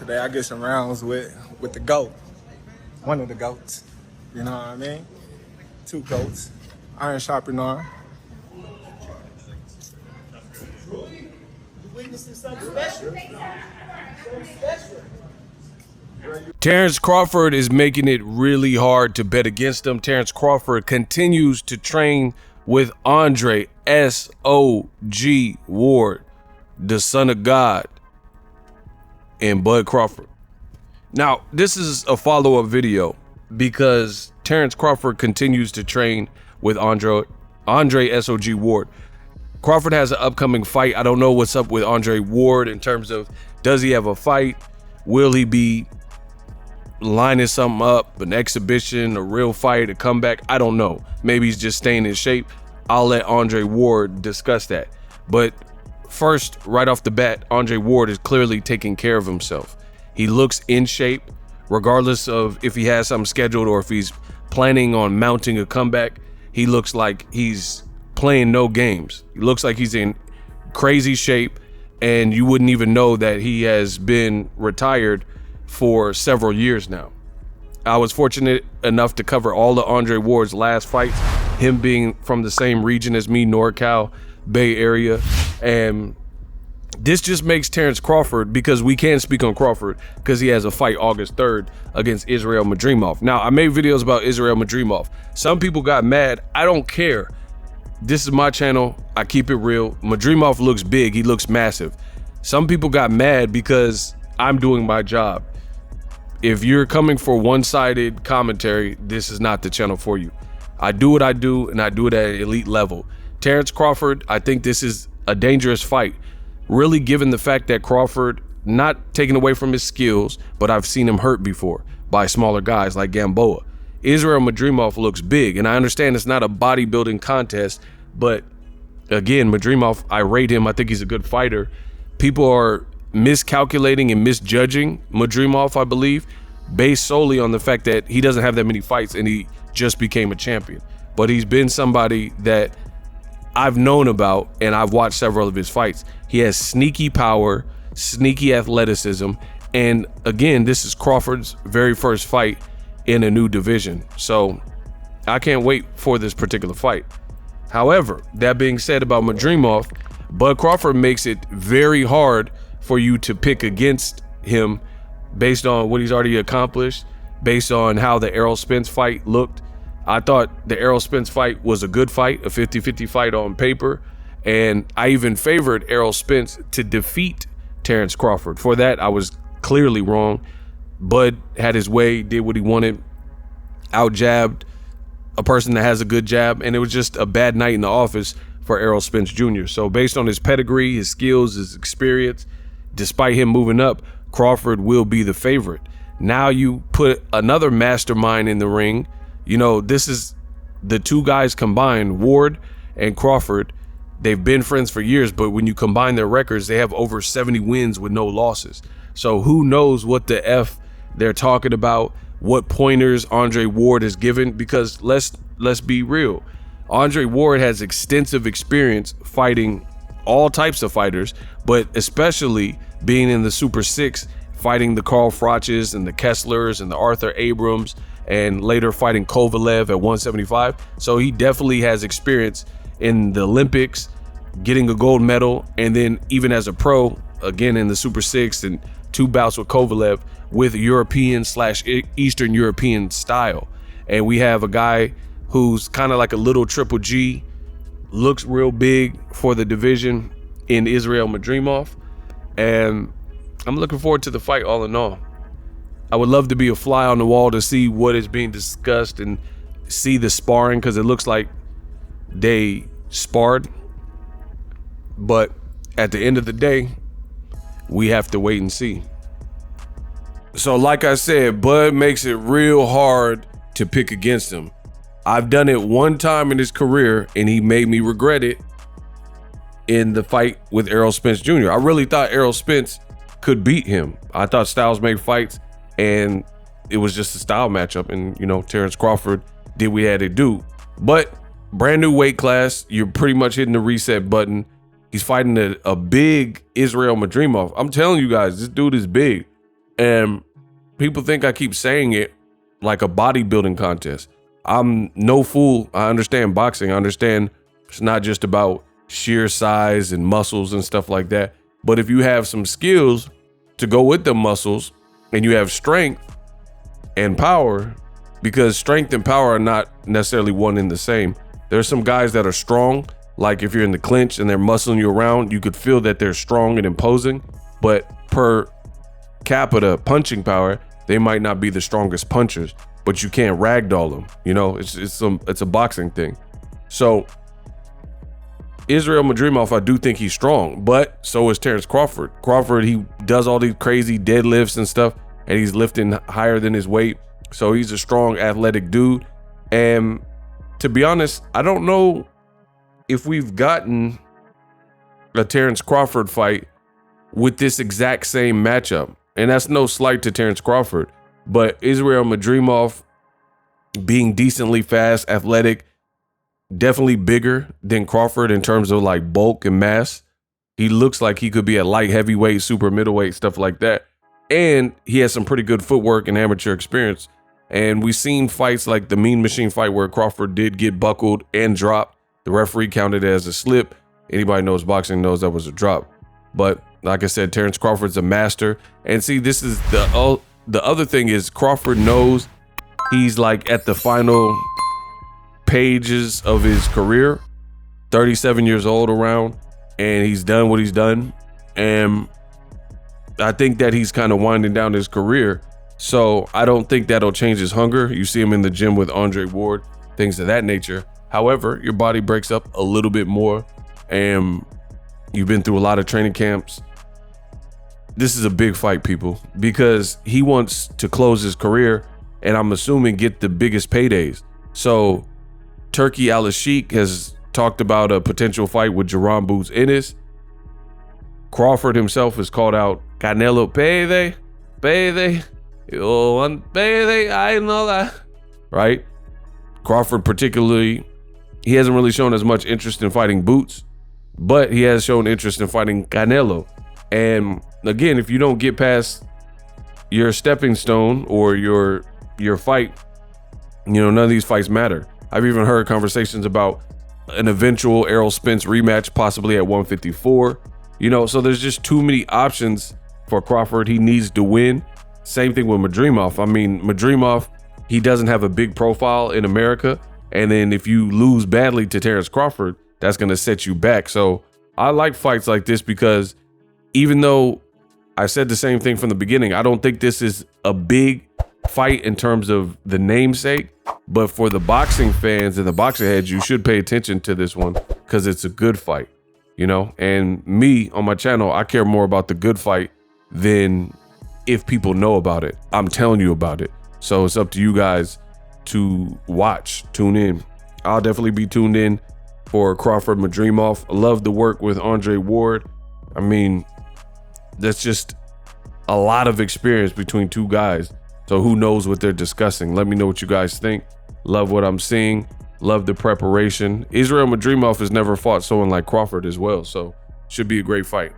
Today I get some rounds with the GOAT. One of the GOATs. You know what I mean? Two GOATs. Iron sharpening iron. Terence Crawford is making it really hard to bet against him. Terence Crawford continues to train with Andre S.O.G. Ward, the son of God, and Bud Crawford. Now, this is a follow-up video because Terence Crawford continues to train with Andre S.O.G. Ward. Crawford has an upcoming fight. I don't know what's up with Andre Ward in terms of, does he have a fight? Will he be lining something up, an exhibition, a real fight, a comeback? I don't know. Maybe he's just staying in shape. I'll let Andre Ward discuss that. But first, right off the bat, Andre Ward is clearly taking care of himself. He looks in shape, regardless of if he has something scheduled or if he's planning on mounting a comeback. He looks like he's playing no games. He looks like he's in crazy shape, and you wouldn't even know that he has been retired for several years now. I was fortunate enough to cover all of Andre Ward's last fights, him being from the same region as me, NorCal, Bay Area, and this just makes Terence Crawford, because we can speak on Crawford because he has a fight August 3rd against Israel Madrimov. Now, I made videos about Israel Madrimov. Some people got mad. I don't care. This is my channel. I keep it real. Madrimov looks big. He looks massive. Some people got mad because I'm doing my job. If you're coming for one-sided commentary, this is not the channel for you. I do what I do, and I do it at an elite level. Terence Crawford, I think this is a dangerous fight. Really, given the fact that Crawford, not taking away from his skills, but I've seen him hurt before by smaller guys like Gamboa. Israel Madrimov looks big, and I understand it's not a bodybuilding contest, but again, Madrimov, I rate him. I think he's a good fighter. People are miscalculating and misjudging Madrimov, I believe, based solely on the fact that he doesn't have that many fights and he just became a champion. But he's been somebody that I've known about, and I've watched several of his fights. He has sneaky power, sneaky athleticism, and again, this is Crawford's very first fight in a new division. So I can't wait for this particular fight. However, that being said about Madrimov, Bud Crawford makes it very hard for you to pick against him based on what he's already accomplished, based on how the Errol Spence fight looked. I thought the Errol Spence fight was a good fight, a 50-50 fight on paper, and I even favored Errol Spence to defeat Terence Crawford. For that, I was clearly wrong. Bud had his way, did what he wanted, out-jabbed a person that has a good jab, and it was just a bad night in the office for Errol Spence Jr. So based on his pedigree, his skills, his experience, despite him moving up, Crawford will be the favorite. Now you put another mastermind in the ring. You know, this is the two guys combined, Ward and Crawford. They've been friends for years, but when you combine their records, they have over 70 wins with no losses. So who knows what the F they're talking about, what pointers Andre Ward is given, because let's be real. Andre Ward has extensive experience fighting all types of fighters, but especially being in the Super 6, fighting the Carl Froches and the Kesslers and the Arthur Abrams, and later fighting Kovalev at 175. So he definitely has experience in the Olympics, getting a gold medal, and then even as a pro, again in the Super 6 and 2 bouts with Kovalev with European/Eastern European style. And we have a guy who's kind of like a little Triple G, looks real big for the division in Israel Madrimov. And I'm looking forward to the fight all in all. I would love to be a fly on the wall to see what is being discussed and see the sparring, because it looks like they sparred. But at the end of the day, we have to wait and see. So like I said, Bud makes it real hard to pick against him. I've done it one time in his career, and he made me regret it in the fight with Errol Spence Jr. I really thought Errol Spence could beat him. I thought styles made fights, and it was just a style matchup. And, you know, Terence Crawford did what he had to do. But brand new weight class, you're pretty much hitting the reset button. He's fighting a big Israel Madrimov. I'm telling you guys, this dude is big. And people think I keep saying it like a bodybuilding contest. I'm no fool. I understand boxing. I understand it's not just about sheer size and muscles and stuff like that. But if you have some skills to go with the muscles and you have strength and power, because strength and power are not necessarily one and the same. There's some guys that are strong, like if you're in the clinch and they're muscling you around, you could feel that they're strong and imposing, but per capita punching power, they might not be the strongest punchers, but you can't ragdoll them. You know, it's a boxing thing. So Israel Madrimov, I do think he's strong, but so is Terence Crawford. Crawford, he does all these crazy deadlifts and stuff, and he's lifting higher than his weight. So he's a strong, athletic dude. And to be honest, I don't know if we've gotten a Terence Crawford fight with this exact same matchup. And that's no slight to Terence Crawford, but Israel Madrimov being decently fast, athletic, definitely bigger than Crawford in terms of like bulk and mass. He looks like he could be a light heavyweight, super middleweight, stuff like that. And he has some pretty good footwork and amateur experience. And we've seen fights like the Mean Machine fight where Crawford did get buckled and dropped. The referee counted it as a slip. Anybody knows boxing knows that was a drop. But like I said, Terence Crawford's a master. And see, this is the other thing is Crawford knows he's like at the final pages of his career, 37 years old around, and he's done what he's done. And I think that he's kind of winding down his career. So I don't think that'll change his hunger. You see him in the gym with Andre Ward, things of that nature. However, your body breaks up a little bit more and you've been through a lot of training camps. This is a big fight, people, because he wants to close his career and I'm assuming get the biggest paydays. So Turki Al-Sheikh has talked about a potential fight with Jerome Boots Ennis. Crawford himself has called out Canelo payday, you want payday, I know that, right? Crawford particularly, he hasn't really shown as much interest in fighting Boots, but he has shown interest in fighting Canelo. And again, if you don't get past your stepping stone or your fight, you know, none of these fights matter. I've even heard conversations about an eventual Errol Spence rematch, possibly at 154. You know, so there's just too many options for Crawford. He needs to win. Same thing with Madrimov. I mean, Madrimov, he doesn't have a big profile in America. And then if you lose badly to Terence Crawford, that's going to set you back. So I like fights like this because even though I said the same thing from the beginning, I don't think this is a big fight in terms of the namesake, but for the boxing fans and the boxing heads, you should pay attention to this one because it's a good fight, you know? And me on my channel, I care more about the good fight than if people know about it. I'm telling you about it. So it's up to you guys to watch, tune in. I'll definitely be tuned in for Crawford Madrimov. I love the work with Andre Ward. I mean, that's just a lot of experience between two guys. So who knows what they're discussing? Let me know what you guys think. Love what I'm seeing. Love the preparation. Israel Madrimov has never fought someone like Crawford as well. So should be a great fight.